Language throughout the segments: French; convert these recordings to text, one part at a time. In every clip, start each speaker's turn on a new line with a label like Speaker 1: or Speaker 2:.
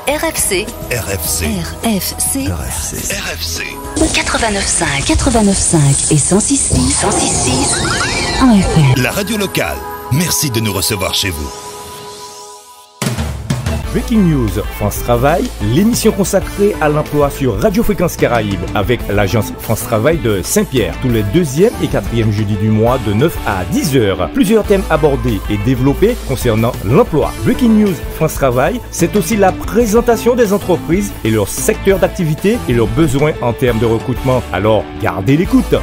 Speaker 1: RFC.
Speaker 2: RFC.
Speaker 1: RFC.
Speaker 2: RFC. RFC.
Speaker 1: 89.5 et 106.6 en FM.
Speaker 2: La radio locale. Merci de nous recevoir chez vous.
Speaker 3: Breaking News France Travail, l'émission consacrée à l'emploi sur Radio Fréquence Caraïbe avec l'agence France Travail de Saint-Pierre tous les 2e et 4e jeudis du mois de 9 à 10 heures. Plusieurs thèmes abordés et développés concernant l'emploi. Breaking News France Travail, c'est aussi la présentation des entreprises et leur secteur d'activité et leurs besoins en termes de recrutement. Alors, gardez l'écoute.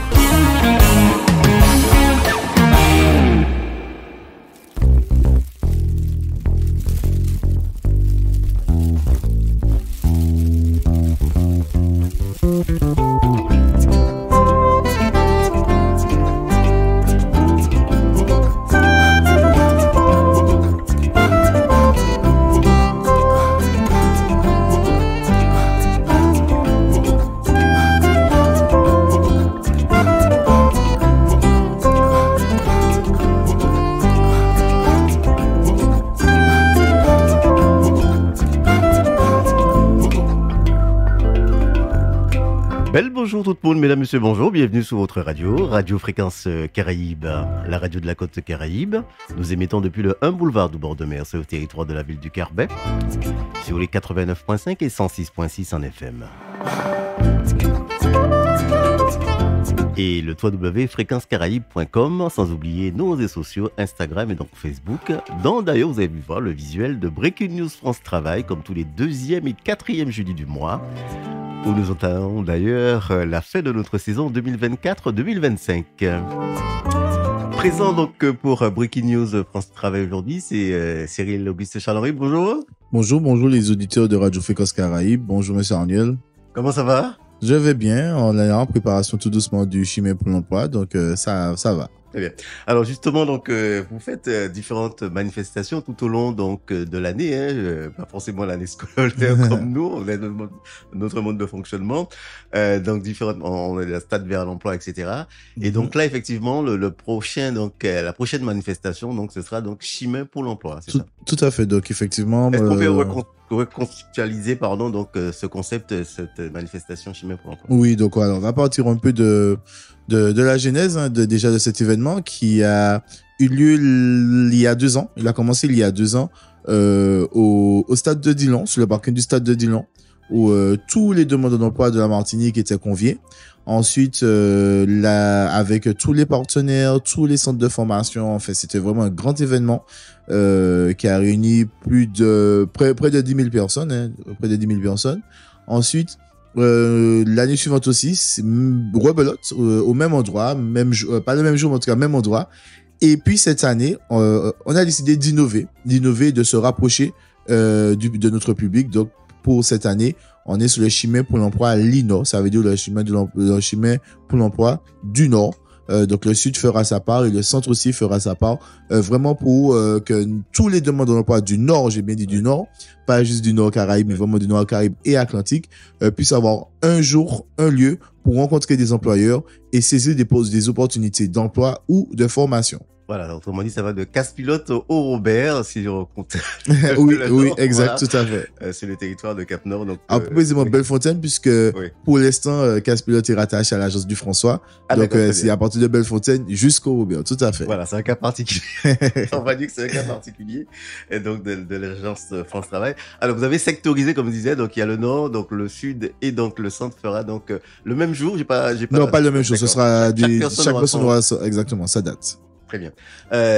Speaker 4: Bonjour tout le monde, mesdames, messieurs, bonjour, bienvenue sur votre radio, Radio Fréquence Caraïbe, la radio de la côte Caraïbe. Nous émettons depuis le 1 boulevard du bord de mer, c'est au territoire de la ville du Carbet, sur les 89.5 et 106.6 en FM. Et le www.fréquencecaraïbe.com, sans oublier nos réseaux sociaux, Instagram et donc Facebook, dont d'ailleurs vous avez pu voir le visuel de Breaking News France Travail, comme tous les 2e et 4e jeudis du mois, où nous entamons d'ailleurs la fin de notre saison 2024-2025. Présent donc pour Breaking News France Travail aujourd'hui, c'est Cyril Auguste Charles-Henri, bonjour.
Speaker 5: Bonjour les auditeurs de Radio Fréquence Caraïbe, bonjour monsieur Arniel.
Speaker 4: Comment ça va?
Speaker 5: Je vais bien, on est en préparation tout doucement du chemin pour l'emploi, donc ça va.
Speaker 4: Très bien. Alors justement, donc vous faites différentes manifestations tout au long donc de l'année, pas forcément l'année scolaire comme nous, on a notre mode de fonctionnement, donc différentes, on a la stade vers l'emploi, etc. Et donc là, effectivement, le prochain, donc la prochaine manifestation, donc ce sera donc chemin pour l'emploi, c'est ça?
Speaker 5: Tout à fait. Donc effectivement,
Speaker 4: est-ce qu'on peut reconceptualiser, donc ce concept, cette manifestation chemin pour l'emploi?
Speaker 5: Oui, donc alors on va partir un peu de la genèse déjà de cet événement qui a eu lieu il y a 2 ans. Il a commencé il y a 2 ans au stade de Dillon, sur le parking du stade de Dillon, où tous les demandeurs d'emploi de la Martinique étaient conviés. Ensuite, avec tous les partenaires, tous les centres de formation, en fait, c'était vraiment un grand événement qui a réuni près de 10 000 personnes, près de 10 000 personnes. Ensuite, l'année suivante aussi, rebelote au même endroit, pas le même jour, mais en tout cas même endroit. Et puis cette année, on a décidé d'innover, de se rapprocher de notre public. Donc pour cette année, on est sur le chemin pour l'emploi l'INOR, ça veut dire le chemin pour l'emploi du Nord. Donc le Sud fera sa part et le Centre aussi fera sa part, vraiment pour que tous les demandeurs d'emploi du Nord, j'ai bien dit du Nord, pas juste du Nord Caraïbe, mais vraiment du Nord Caraïbe et Atlantique, puissent avoir un jour, un lieu pour rencontrer des employeurs et saisir des opportunités d'emploi ou de formation.
Speaker 4: Voilà, autrement dit, ça va de Casse-Pilote au Robert, si je compte.
Speaker 5: oui, exact, voilà. Tout à fait.
Speaker 4: C'est le territoire de Cap-Nord. Donc,
Speaker 5: précisément Bellefontaine, puisque pour l'instant, Casse-Pilote est rattaché à l'agence du François. Donc, c'est à partir de Bellefontaine jusqu'au Robert, tout à fait.
Speaker 4: Voilà, c'est un cas particulier. On va dire que c'est un cas particulier, et donc de l'agence France Travail. Alors, vous avez sectorisé, comme je disais, donc il y a le Nord, donc le Sud et donc le Centre fera donc le même jour.
Speaker 5: Non, pas le même jour, ce sera chaque personne aura exactement sa date.
Speaker 4: Très bien.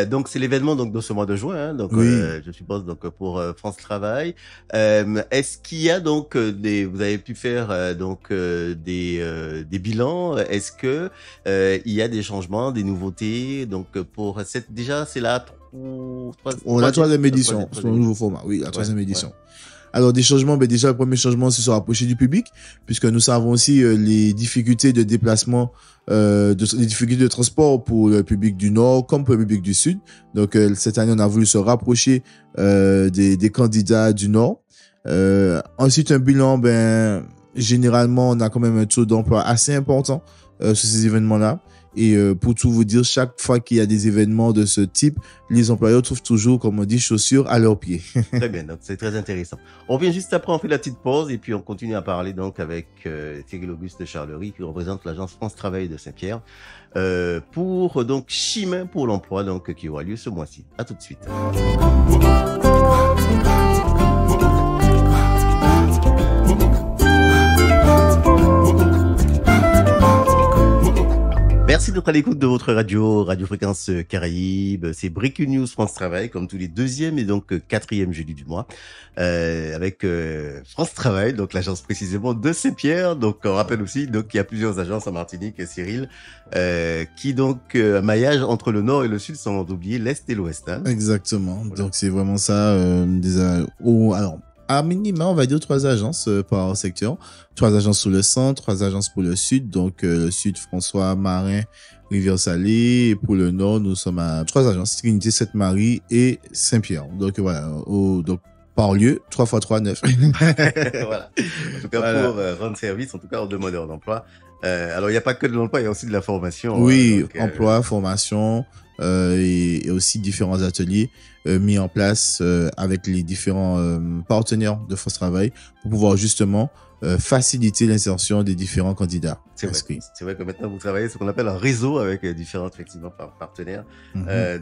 Speaker 4: Donc c'est l'événement donc de ce mois de juin, donc
Speaker 5: oui.
Speaker 4: Je suppose donc pour France Travail. Est-ce qu'il y a donc vous avez pu faire des bilans? Est-ce que il y a des changements, des nouveautés? Donc pour déjà c'est la
Speaker 5: troisième édition, c'est un nouveau format. Oui, la troisième édition. Ouais. Alors des changements, déjà le premier changement c'est se rapprocher du public, puisque nous savons aussi les difficultés de déplacement, les difficultés de transport pour le public du Nord comme pour le public du Sud. Donc cette année on a voulu se rapprocher des candidats du Nord. Ensuite un bilan, généralement on a quand même un taux d'emploi assez important sur ces événements-là. Et pour tout vous dire, chaque fois qu'il y a des événements de ce type, les employeurs trouvent toujours, comme on dit, chaussures à leurs pieds.
Speaker 4: Très bien, donc c'est très intéressant. On revient juste après, on fait la petite pause et puis on continue à parler donc avec Thierry Auguste Charlery qui représente l'agence France Travail de Saint-Pierre pour donc chemin pour l'emploi donc qui aura lieu ce mois-ci. À tout de suite. Merci d'être à l'écoute de votre radio, Radio Fréquence Caraïbes. C'est Breaking News France Travail, comme tous les deuxièmes et donc quatrième jeudi du mois, avec France Travail, donc l'agence précisément de Saint-Pierre. Donc on rappelle aussi donc qu'il y a plusieurs agences en Martinique, Cyril, qui donc maillage entre le nord et le sud, sans oublier l'est et l'ouest. Hein.
Speaker 5: Exactement. Voilà. Donc c'est vraiment ça. Alors. À minima, on va dire 3 agences par secteur. 3 agences sur le centre, 3 agences pour le sud. Donc, le sud, François, Marin, Rivière-Salée. Et pour le nord, nous sommes à 3 agences. Trinité, Sainte-Marie et Saint-Pierre. Donc, voilà. Donc, par lieu, 3 x 3, 9.
Speaker 4: Voilà. En tout cas, voilà. Pour rendre service, en tout cas, aux demandeurs d'emploi. Alors, il n'y a pas que de l'emploi, il y a aussi de la formation.
Speaker 5: Oui, donc, emploi, formation. Et aussi différents ateliers mis en place avec les différents partenaires de France Travail pour pouvoir justement faciliter l'insertion des différents candidats.
Speaker 4: C'est vrai que maintenant vous travaillez ce qu'on appelle un réseau avec différents effectivement partenaires.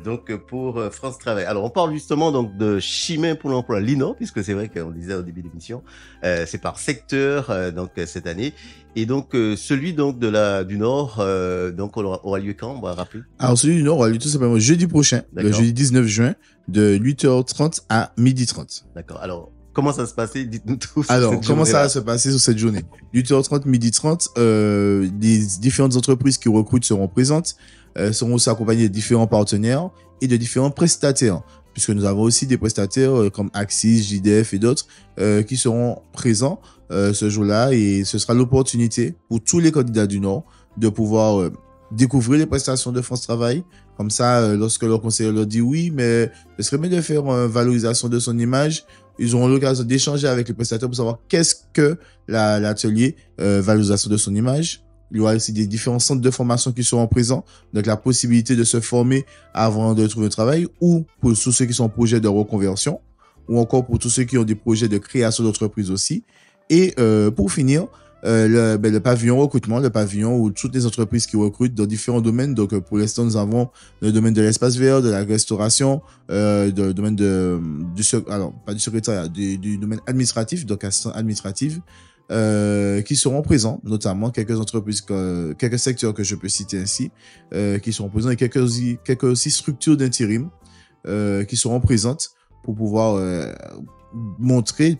Speaker 4: Donc pour France Travail. Alors on parle justement donc de chemin pour l'emploi Lino, puisque c'est vrai qu'on le disait au début de l'émission, c'est par secteur donc cette année. Et donc celui donc du Nord donc aura lieu quand, on va rappeler.
Speaker 5: Alors celui du Nord aura lieu tout simplement jeudi prochain, le jeudi 19 juin de 8h30 à 12h30.
Speaker 4: D'accord. Alors comment ça se passait? Dites-nous tous.
Speaker 5: Alors, comment ça va se passer sur cette journée? 8h30, 12h30, les différentes entreprises qui recrutent seront présentes, seront aussi accompagnées de différents partenaires et de différents prestataires, puisque nous avons aussi des prestataires comme Axis, JDF et d'autres qui seront présents ce jour-là, et ce sera l'opportunité pour tous les candidats du Nord de pouvoir découvrir les prestations de France Travail. Comme ça, lorsque leur conseiller leur dit oui, mais ce serait bien de faire une valorisation de son image, ils auront l'occasion d'échanger avec les prestataires pour savoir qu'est-ce que l'atelier valorisation de son image. Il y aura aussi des différents centres de formation qui seront présents, donc la possibilité de se former avant de trouver un travail, ou pour tous ceux qui sont en projet de reconversion, ou encore pour tous ceux qui ont des projets de création d'entreprise aussi. Et pour finir, le pavillon recrutement, le pavillon où toutes les entreprises qui recrutent dans différents domaines. Donc, pour l'instant, nous avons le domaine de l'espace vert, de la restauration, le domaine pas du secrétariat, du domaine administratif, donc assistant administratif, qui seront présents, notamment quelques entreprises, quelques secteurs que je peux citer ainsi, qui seront présents, et quelques aussi structures d'intérim, qui seront présentes pour pouvoir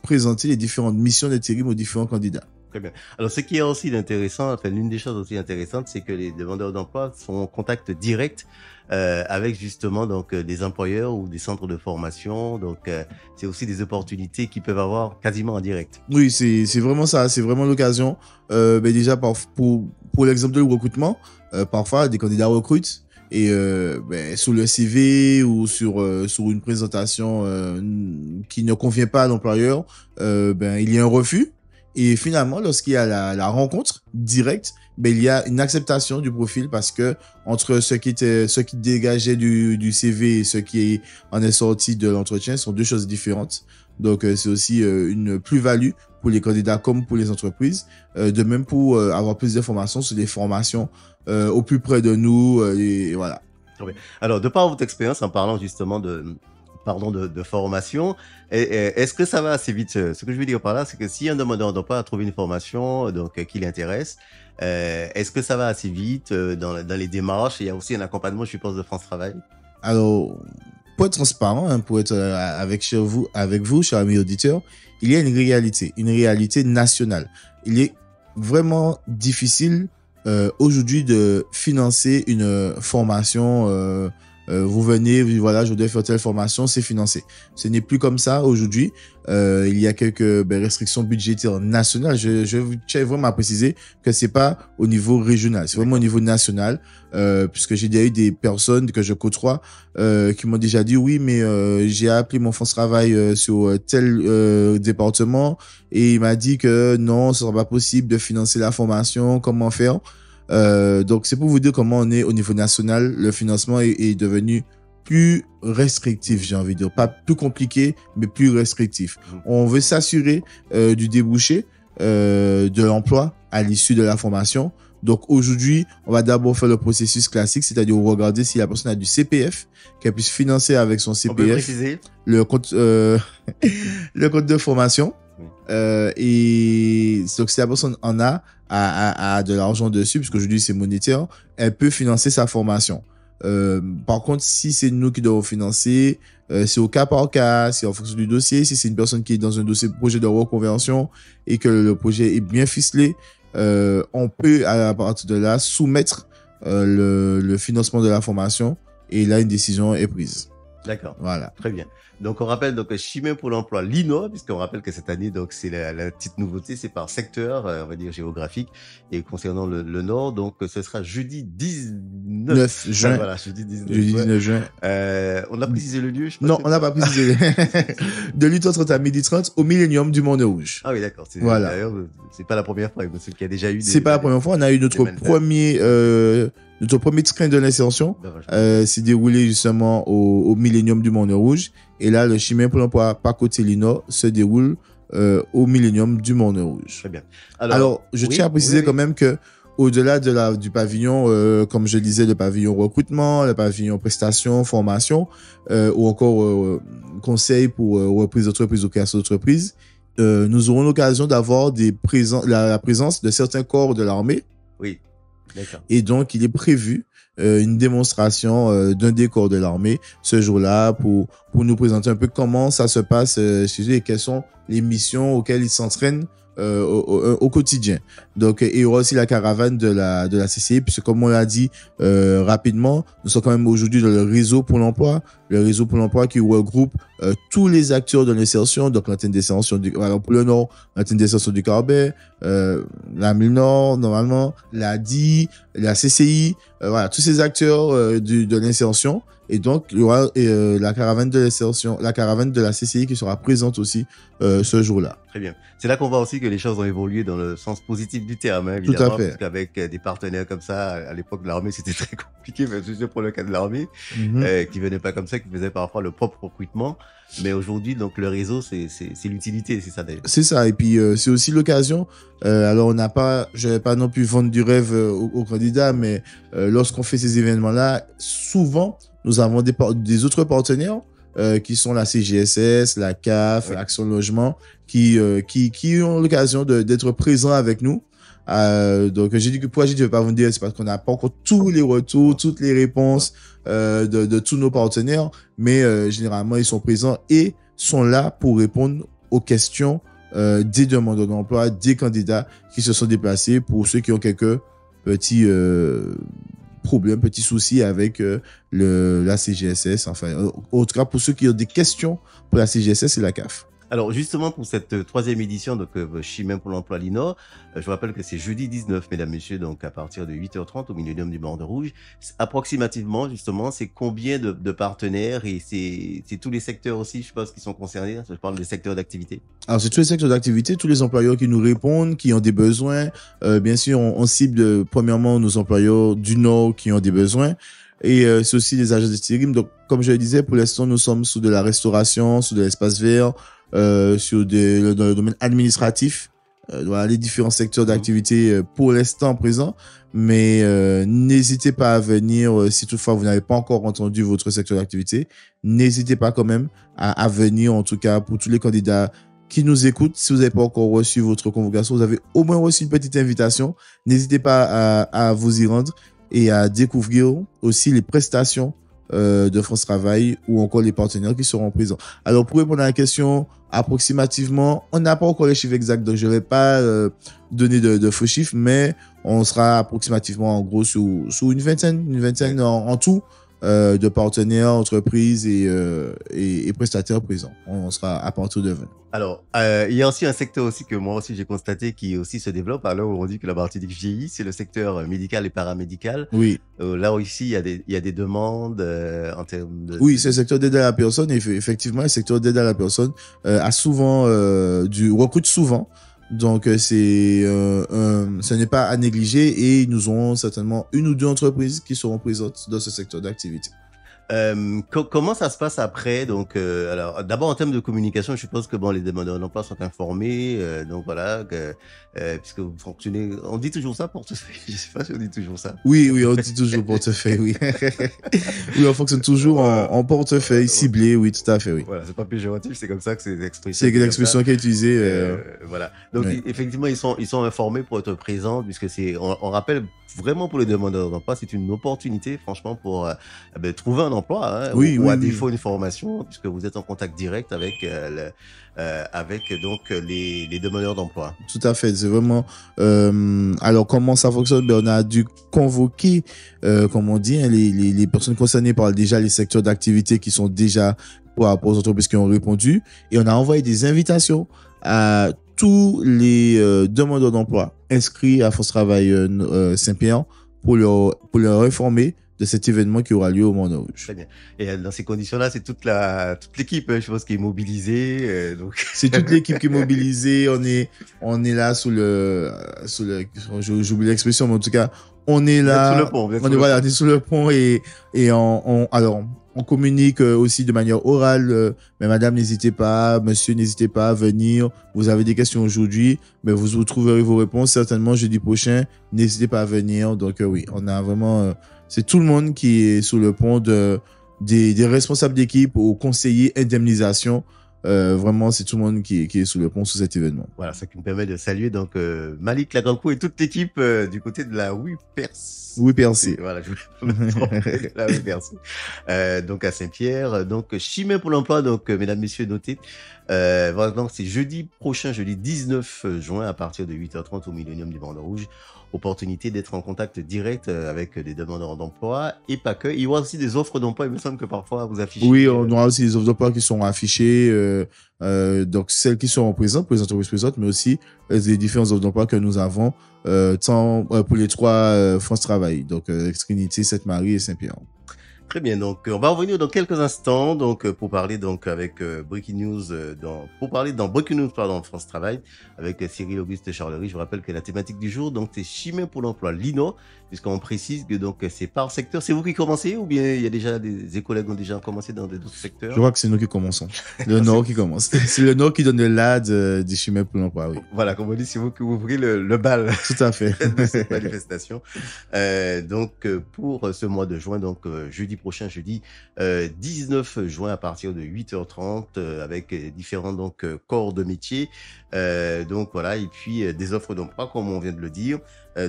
Speaker 5: présenter les différentes missions d'intérim aux différents candidats.
Speaker 4: Très bien. Alors, ce qui est aussi intéressant, enfin, l'une des choses aussi intéressantes, c'est que les demandeurs d'emploi sont en contact direct avec justement donc des employeurs ou des centres de formation. Donc, c'est aussi des opportunités qu'ils peuvent avoir quasiment en direct.
Speaker 5: Oui, c'est vraiment ça. C'est vraiment l'occasion. Déjà, pour l'exemple de le recrutement, parfois, des candidats recrutent. Et sous le CV ou sur une présentation qui ne convient pas à l'employeur, il y a un refus. Et finalement, lorsqu'il y a la rencontre directe, il y a une acceptation du profil, parce que entre ce qui dégageait du CV et ce qui en est sorti de l'entretien sont deux choses différentes. Donc, c'est aussi une plus-value pour les candidats comme pour les entreprises. De même pour avoir plus d'informations sur les formations au plus près de nous. Et voilà.
Speaker 4: Alors, de par votre expérience, en parlant justement de formation, est-ce que ça va assez vite? Ce que je veux dire par là, c'est que si un demandeur d'emploi a trouvé une formation donc qui l'intéresse, est-ce que ça va assez vite dans les démarches? Il y a aussi un accompagnement, je suppose, de France Travail.
Speaker 5: Alors, pour être transparent, pour être avec vous, chers amis auditeurs, il y a une réalité nationale. Il est vraiment difficile aujourd'hui de financer une formation. Vous venez, voilà, je dois faire telle formation, c'est financé. Ce n'est plus comme ça aujourd'hui. Il y a quelques restrictions budgétaires nationales. Je tiens vraiment à préciser que c'est pas au niveau régional, c'est vraiment au niveau national. Puisque j'ai déjà eu des personnes que je côtoie qui m'ont déjà dit oui, mais j'ai appelé mon France Travail sur tel département et il m'a dit que non, ce sera pas possible de financer la formation. Comment faire? Donc, c'est pour vous dire comment on est au niveau national. Le financement est devenu plus restrictif, j'ai envie de dire. Pas plus compliqué, mais plus restrictif. On veut s'assurer du débouché de l'emploi à l'issue de la formation. Donc, aujourd'hui, on va d'abord faire le processus classique, c'est-à-dire regarder si la personne a du CPF, qu'elle puisse financer avec son CPF.
Speaker 4: On peut préciser
Speaker 5: le compte de formation. Et donc, si la personne en a de l'argent dessus, puisque aujourd'hui c'est monétaire, elle peut financer sa formation. Par contre, si c'est nous qui devons financer, c'est au cas par cas, c'est en fonction du dossier. Si c'est une personne qui est dans un dossier projet de reconversion et que le projet est bien ficelé, on peut à partir de là soumettre le financement de la formation et là une décision est prise.
Speaker 4: D'accord.
Speaker 5: Voilà.
Speaker 4: Très bien. Donc, on rappelle donc chemin pour l'emploi l'INO, puisqu'on rappelle que cette année, donc, c'est la petite nouveauté, c'est par secteur, on va dire géographique. Et concernant le Nord, donc, ce sera jeudi 19
Speaker 5: juin.
Speaker 4: Voilà, jeudi 19
Speaker 5: Jeudi
Speaker 4: juin.
Speaker 5: 19 juin.
Speaker 4: On a précisé le lieu, je sais pas
Speaker 5: Non,
Speaker 4: si-
Speaker 5: on n'a pas précisé. De 8h30 à 12h30 au Millennium du Monde Rouge.
Speaker 4: Ah oui, d'accord.
Speaker 5: Voilà.
Speaker 4: D'ailleurs, c'est pas la première fois, parce qu'il y a déjà eu des...
Speaker 5: C'est pas la première fois. On a eu notre premier train de l'insertion. S'est déroulé justement au Millennium du Monde Rouge. Et là, le chemin pour l'emploi par côté Lino se déroule au Millennium du Monde Rouge.
Speaker 4: Très bien.
Speaker 5: Alors, je tiens à préciser quand même que au-delà du pavillon, comme je disais, le pavillon recrutement, le pavillon prestation, formation, ou encore conseil pour reprise d'entreprise ou création d'entreprise, nous aurons l'occasion d'avoir la présence de certains corps de l'armée.
Speaker 4: Oui, d'accord.
Speaker 5: Et donc, il est prévu une démonstration d'un des corps de l'armée ce jour-là pour nous présenter un peu comment ça se passe chez eux et quelles sont les missions auxquelles ils s'entraînent au quotidien. Donc, il y aura aussi la caravane de la CCI, puisque comme on l'a dit rapidement, nous sommes quand même aujourd'hui dans le réseau pour l'emploi qui regroupe tous les acteurs de l'insertion, donc l'antenne d'insertion alors pour le Nord, l'antenne d'insertion du Carbet, la MIL Nord, normalement, la DI, la CCI, voilà, tous ces acteurs de l'insertion. Et donc, il y aura la caravane de l'insertion, la caravane de la CCI qui sera présente aussi ce jour-là.
Speaker 4: Très bien. C'est là qu'on voit aussi que les choses ont évolué dans le sens positif du terme, hein, évidemment.
Speaker 5: Tout à fait.
Speaker 4: Parce qu'avec des partenaires comme ça, à l'époque de l'armée, c'était très compliqué, mais c'est pour le cas de l'armée, qui venait pas comme ça, qui faisait parfois le propre recrutement. Mais aujourd'hui, donc, le réseau, c'est l'utilité, c'est ça d'ailleurs.
Speaker 5: C'est ça. Et puis, c'est aussi l'occasion. Alors, je vais pas non plus vendre du rêve aux candidats, mais lorsqu'on fait ces événements-là, souvent, nous avons des autres partenaires qui sont la CGSS, la CAF,
Speaker 4: Oui.
Speaker 5: Action Logement, qui ont l'occasion d'être présents avec nous. Donc, j'ai dit que pourquoi je ne vais pas vous dire, c'est parce qu'on n'a pas encore tous les retours, toutes les réponses de tous nos partenaires, mais généralement, ils sont présents et sont là pour répondre aux questions des demandeurs d'emploi, des candidats qui se sont déplacés, pour ceux qui ont quelques petits problèmes, petits soucis avec la CGSS. Enfin, en tout cas, pour ceux qui ont des questions pour la CGSS et la CAF.
Speaker 4: Alors, justement, pour cette troisième édition, donc, chemin pour l'emploi l'INO, je vous rappelle que c'est jeudi 19, mesdames, messieurs, donc, à partir de 8h30 au Millennium du Monde Rouge. Approximativement, justement, c'est combien de partenaires et c'est tous les secteurs aussi, je pense, qui sont concernés. Je parle des secteurs d'activité.
Speaker 5: Alors, c'est tous les secteurs d'activité, tous les employeurs qui nous répondent, qui ont des besoins. Bien sûr, on cible premièrement nos employeurs du Nord qui ont des besoins. Et c'est aussi les agents d'intérim. Donc, comme je le disais, pour l'instant, nous sommes sous de la restauration, sous de l'espace vert, dans le domaine administratif, voilà, les différents secteurs d'activité pour l'instant présents. Mais n'hésitez pas à venir, si toutefois vous n'avez pas encore entendu votre secteur d'activité, n'hésitez pas quand même à venir, en tout cas pour tous les candidats qui nous écoutent. Si vous n'avez pas encore reçu votre convocation, vous avez au moins reçu une petite invitation, n'hésitez pas à vous y rendre et à découvrir aussi les prestations de France Travail ou encore les partenaires qui seront présents. Alors, pour répondre à la question, approximativement, on n'a pas encore les chiffres exacts, donc je ne vais pas donner de faux chiffres, mais on sera approximativement en gros sur une vingtaine en tout de partenaires, entreprises et prestataires présents. On sera à partir de 20.
Speaker 4: Alors, il y a aussi un secteur aussi que moi aussi j'ai constaté qui aussi se développe. Alors, on dit que la Martinique vieillit, c'est le secteur médical et paramédical.
Speaker 5: Oui.
Speaker 4: Là aussi, il y a des demandes en termes de...
Speaker 5: Oui, c'est le secteur d'aide à la personne. Et effectivement, le secteur d'aide à la personne recrute souvent Donc, ce n'est pas à négliger et nous aurons certainement une ou deux entreprises qui seront présentes dans ce secteur d'activité.
Speaker 4: Comment ça se passe après? Donc, alors, d'abord en termes de communication, je suppose que bon, les demandeurs d'emploi sont informés, donc voilà, puisque vous fonctionnez, on dit toujours ça portefeuille. Je sais pas si on dit toujours ça.
Speaker 5: Oui, on dit toujours portefeuille, oui. Oui, on fonctionne toujours en portefeuille ciblé, oui, tout à fait, oui.
Speaker 4: Voilà, c'est pas péjoratif, c'est comme ça que c'est l'expression.
Speaker 5: C'est l'expression qui est utilisée.
Speaker 4: Voilà. Donc,
Speaker 5: oui.
Speaker 4: Effectivement, ils sont informés pour être présents, puisque on rappelle vraiment pour les demandeurs d'emploi, c'est une opportunité, franchement, pour trouver un emploi, hein, ou à défaut une formation, puisque vous êtes en contact direct avec donc les demandeurs d'emploi.
Speaker 5: Tout à fait, c'est vraiment. Alors comment ça fonctionne? On a dû convoquer, comme on dit, hein, les personnes concernées par déjà les secteurs d'activité qui sont déjà pour rapport aux entreprises qui ont répondu, et on a envoyé des invitations à tous les demandeurs d'emploi inscrits à France Travail Saint-Pierre pour leur informer de cet événement qui aura lieu au Moulin Rouge.
Speaker 4: Très bien. Et dans ces conditions-là, c'est toute l'équipe, je pense, qui est mobilisée. Donc
Speaker 5: c'est toute l'équipe qui est mobilisée. On est là sous le j'oublie l'expression, mais en tout cas, on est là.
Speaker 4: Sous le pont.
Speaker 5: On est sous le pont et on communique aussi de manière orale. Mais madame, n'hésitez pas, monsieur, n'hésitez pas à venir. Vous avez des questions aujourd'hui, mais vous trouverez vos réponses certainement jeudi prochain. N'hésitez pas à venir. Donc oui, on a vraiment c'est tout le monde qui est sous le pont des responsables d'équipe aux conseillers indemnisation. Vraiment, c'est tout le monde qui est sous le pont sous cet événement.
Speaker 4: Voilà, ça qui me permet de saluer donc Malik Lagankou et toute l'équipe du côté de la WIPERS.
Speaker 5: WIPERS.
Speaker 4: Voilà, je voulais la WIPERS. Donc à Saint-Pierre, donc Chimay pour l'emploi, donc mesdames, messieurs, notez. Voilà, donc c'est jeudi prochain, jeudi 19 juin à partir de 8h30 au Millennium du Moulin Rouge. Opportunité d'être en contact direct avec des demandeurs d'emploi et pas que. Il y aura aussi des offres d'emploi. Il me semble que parfois vous affichez.
Speaker 5: Oui, on aura aussi des offres d'emploi qui sont affichées. Donc celles qui seront présentes pour les entreprises présentes, mais aussi les différentes offres d'emploi que nous avons, tant pour les trois France Travail, donc Trinité, Sainte-Marie et Saint-Pierre.
Speaker 4: Très bien, donc on va revenir dans quelques instants donc pour parler donc avec Breaking News dans Breaking News France Travail avec Cyril Auguste Charlery. Je vous rappelle que la thématique du jour donc c'est Chimay pour l'emploi l'INO, puisqu'on précise que donc c'est par secteur. C'est vous qui commencez ou bien il y a déjà des collègues ont déjà commencé dans d'autres secteurs?
Speaker 5: Je crois que c'est nous qui commençons. Le Nord qui commence. C'est le Nord qui donne le LAD du Chimay pour l'emploi, oui.
Speaker 4: Voilà, comme on dit, c'est vous qui ouvrez le bal.
Speaker 5: Tout à fait.
Speaker 4: De cette manifestation. Donc pour ce mois de juin, donc jeudi prochain, jeudi 19 juin à partir de 8h30 avec différents donc corps de métier. Donc voilà, et puis des offres d'emploi comme on vient de le dire.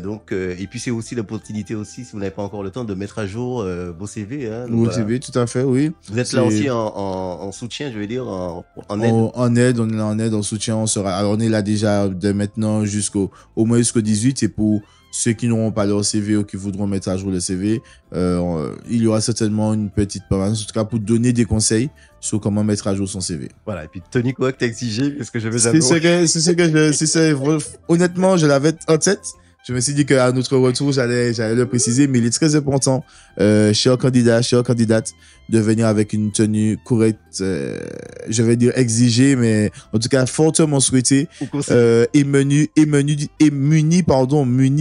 Speaker 4: Donc et puis c'est aussi l'opportunité aussi, si vous n'avez pas encore le temps, de mettre à jour vos CV. Hein,
Speaker 5: vos CV, tout à fait, oui.
Speaker 4: Vous êtes là aussi en soutien, je veux dire, en aide.
Speaker 5: On est là en aide, en soutien. Alors on est là déjà de maintenant au moins jusqu'au 18, et pour ceux qui n'auront pas leur CV ou qui voudront mettre à jour le CV, il y aura certainement une petite permanence, en tout cas pour donner des conseils sur comment mettre à jour son CV.
Speaker 4: Voilà, et puis tenue correcte exigée, parce que je veux
Speaker 5: honnêtement, je l'avais en tête. Je me suis dit qu'à notre retour, j'allais le préciser, mais il est très important, chers candidats, chères candidates, de venir avec une tenue correcte, je vais dire exigée, mais en tout cas fortement souhaitée, et muni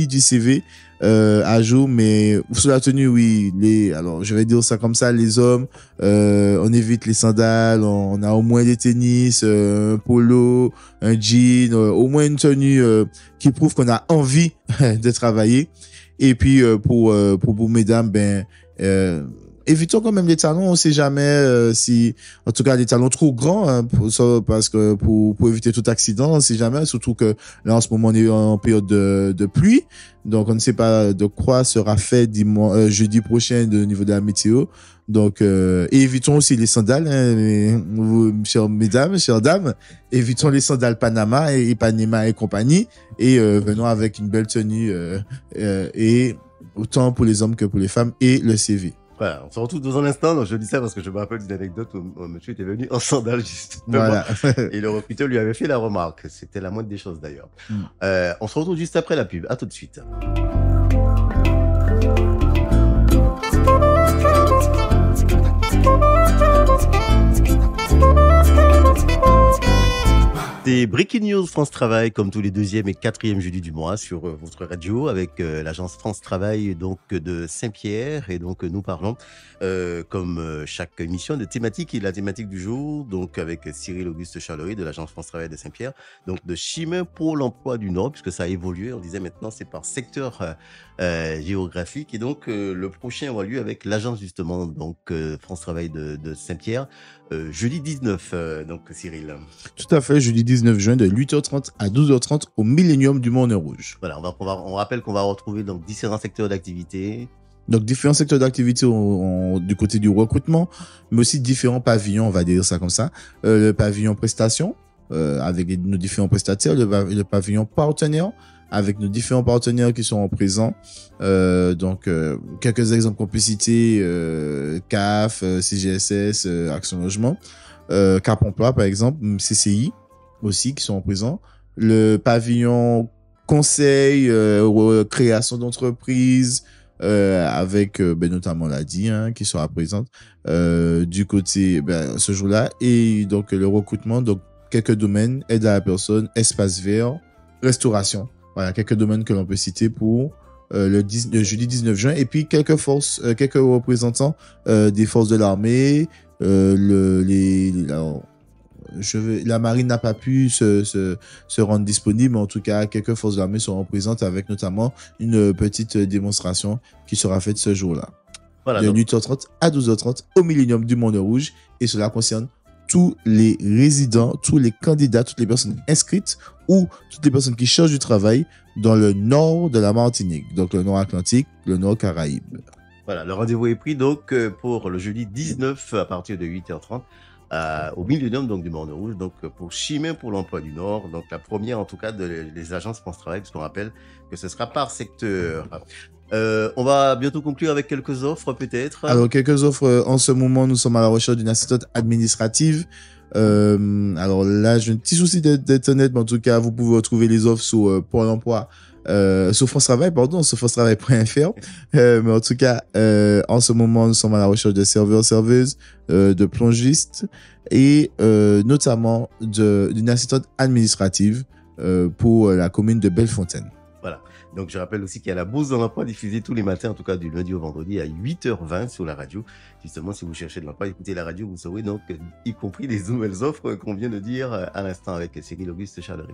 Speaker 5: du CV à jour. Mais sur la tenue, oui, alors je vais dire ça comme ça, les hommes, on évite les sandales, on a au moins des tennis, un polo, un jean, au moins une tenue qui prouve qu'on a envie de travailler. Et puis pour mesdames, évitons quand même les talons. On sait jamais si, en tout cas, des talons trop grands, hein, parce que pour éviter tout accident, on sait jamais. Surtout que là, en ce moment, on est en période de pluie, donc on ne sait pas de quoi sera fait jeudi prochain au niveau de la météo. Donc, évitons aussi les sandales, hein, chères mesdames, chères dames. Évitons les sandales Panama et Ipanema et compagnie, et venons avec une belle tenue, et autant pour les hommes que pour les femmes, et le CV.
Speaker 4: Voilà, on se retrouve dans un instant. Donc je dis ça parce que je me rappelle d'une anecdote où un monsieur était venu en sandales, justement.
Speaker 5: Voilà.
Speaker 4: Et le recruteur lui avait fait la remarque. C'était la moindre des choses, d'ailleurs. On se retrouve juste après la pub. À tout de suite. C'était Breaking News France Travail, comme tous les deuxième et quatrième jeudis du mois sur votre radio avec l'agence France Travail donc de Saint-Pierre. Et donc nous parlons comme chaque émission de thématique et la thématique du jour, donc avec Cyril Auguste Charlery de l'agence France Travail de Saint-Pierre, donc de chemin pour l'emploi du Nord, puisque ça a évolué. On disait maintenant c'est par secteur géographique. Et donc le prochain aura lieu avec l'agence justement donc France Travail de Saint-Pierre, jeudi 19, donc Cyril.
Speaker 5: Tout à fait, jeudi 19 juin de 8h30 à 12h30 au Millénium du Mont Rouge.
Speaker 4: Voilà, on rappelle qu'on va retrouver donc différents secteurs d'activité.
Speaker 5: Donc différents secteurs d'activité du côté du recrutement, mais aussi différents pavillons, on va dire ça comme ça. Le pavillon prestation, avec nos différents prestataires, le pavillon partenaire, avec nos différents partenaires qui sont présents. Donc, quelques exemples qu'on peut citer, CAF, CGSS, Action Logement, Cap Emploi, par exemple, CCI aussi, qui sont présents. Le pavillon conseil, création d'entreprise, avec notamment l'ADI, qui sera présente du côté ce jour-là. Et donc, le recrutement, donc quelques domaines, aide à la personne, espace vert, restauration. Voilà, quelques domaines que l'on peut citer pour le jeudi 19 juin. Et puis, quelques représentants des forces de l'armée. La marine n'a pas pu se rendre disponible, mais en tout cas, quelques forces de l'armée seront présentes avec notamment une petite démonstration qui sera faite ce jour-là. Voilà, de 8h30 à 12h30 au Millénium du Mont Rouge. Et cela concerne tous les résidents, tous les candidats, toutes les personnes inscrites ou toutes les personnes qui cherchent du travail dans le nord de la Martinique, donc le nord Atlantique, le nord Caraïbe.
Speaker 4: Voilà, le rendez-vous est pris donc pour le jeudi 19 à partir de 8h30 au Millénium donc du Mont Rouge, donc pour chemin pour l'emploi du Nord, donc la première en tout cas des agences France Travail, puisqu'on rappelle que ce sera par secteur. On va bientôt conclure avec quelques offres peut-être.
Speaker 5: Alors quelques offres, en ce moment nous sommes à la recherche d'une assistante administrative. Alors là j'ai un petit souci d'être honnête, mais en tout cas vous pouvez retrouver les offres sur Pôle emploi, sur France Travail, sur francetravail.fr. Mais en tout cas en ce moment nous sommes à la recherche de serveurs-serveuses, de plongistes et notamment d'une assistante administrative pour la commune de Bellefontaine.
Speaker 4: Voilà. Donc, je rappelle aussi qu'il y a la bourse de l'emploi diffusée tous les matins, en tout cas du lundi au vendredi à 8h20 sur la radio. Justement, si vous cherchez de l'emploi, écoutez la radio, vous saurez donc, y compris les nouvelles offres qu'on vient de dire à l'instant avec Cyril Auguste Charlery.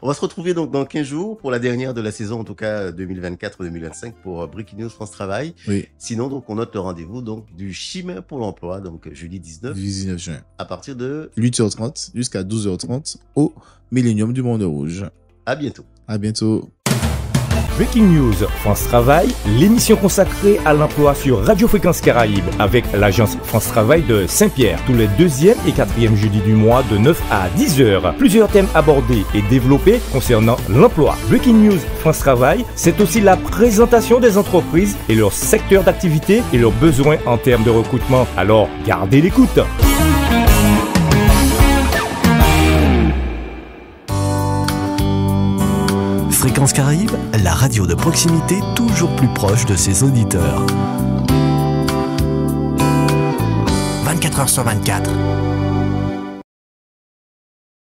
Speaker 4: On va se retrouver donc dans 15 jours pour la dernière de la saison, en tout cas 2024-2025 pour Breaking News France Travail. Oui. Sinon, donc, on note le rendez-vous donc du chemin pour l'emploi, donc jeudi 19
Speaker 5: juin.
Speaker 4: À partir de
Speaker 5: 8h30 jusqu'à 12h30 au Millénium du Mont Rouge.
Speaker 4: À bientôt.
Speaker 5: À bientôt.
Speaker 3: Breaking News France Travail, l'émission consacrée à l'emploi sur Radio Fréquence Caraïbe avec l'agence France Travail de Saint-Pierre, tous les deuxième et quatrième jeudis du mois de 9 à 10h. Plusieurs thèmes abordés et développés concernant l'emploi. Breaking News France Travail, c'est aussi la présentation des entreprises et leur secteur d'activité et leurs besoins en termes de recrutement. Alors, gardez l'écoute.
Speaker 6: Fréquence Caraïbe, la radio de proximité toujours plus proche de ses auditeurs. 24h sur 24.